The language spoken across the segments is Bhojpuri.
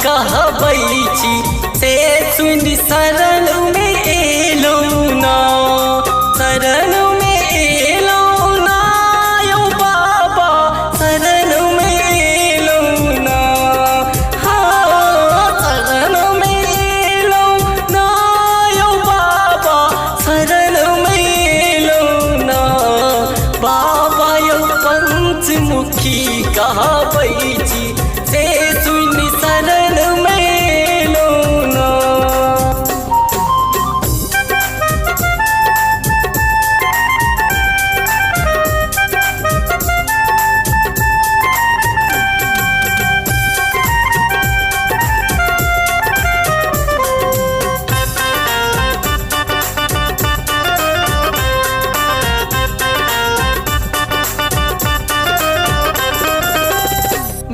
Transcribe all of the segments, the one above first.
कहबै छी से सुनि शरण में एलहुँ ना, शरण में एलहुँ ना यौ बाबा, शरण में एलहुँ ना। हाँ शरण में एलहुँ ना यौ बाबा, शरण में एलहुँ ना। बाबा यौ पंचमुखी कहबै छी से सुनि शरण में एलहुँ ना।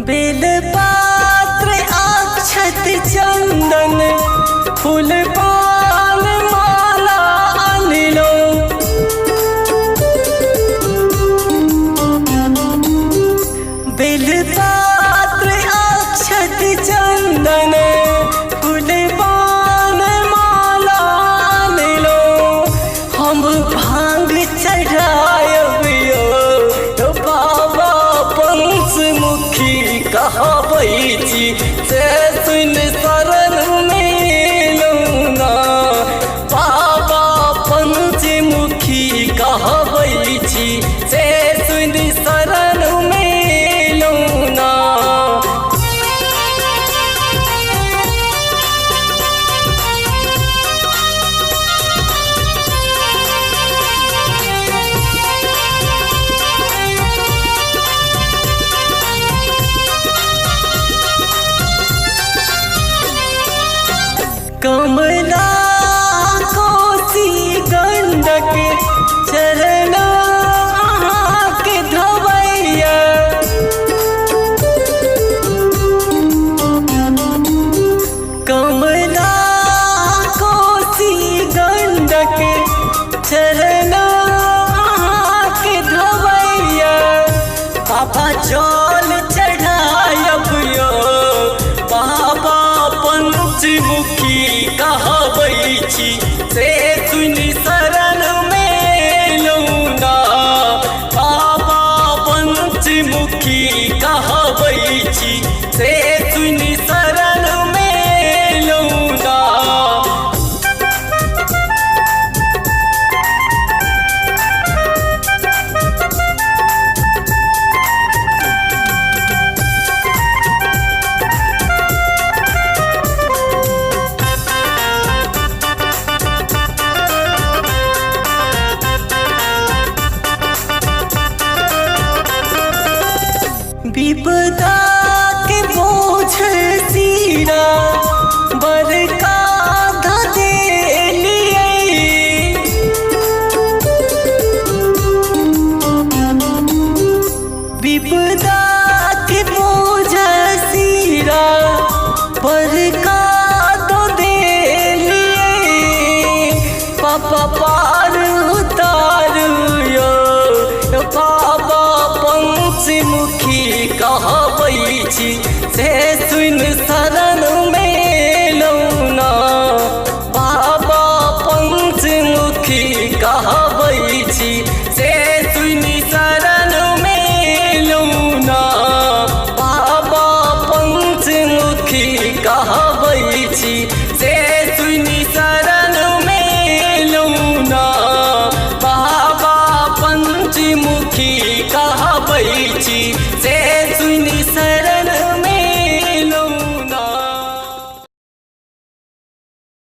बेलपात्र अक्षत चंदन फूल पान माला अनलहुँ, बेलपात्र अक्षत चंदन फूल पान माला अनलहुँ। हम भांग चढ़ायब यौ बाबा पंचमुखी कहबै छी से सुनि शरण में एलहुँ ना। बाबा पंचमुखी कहबै छी से सुनि शरण में एलहुँ ना। कमला कोसी गंडक चरण अहाँके धोबैया, कमला कोसी गंडक चरण अहाँके धोबैया। बाबा जल चढ़ायब यौ बाबा पंचमुखी कहबै छी से सुनि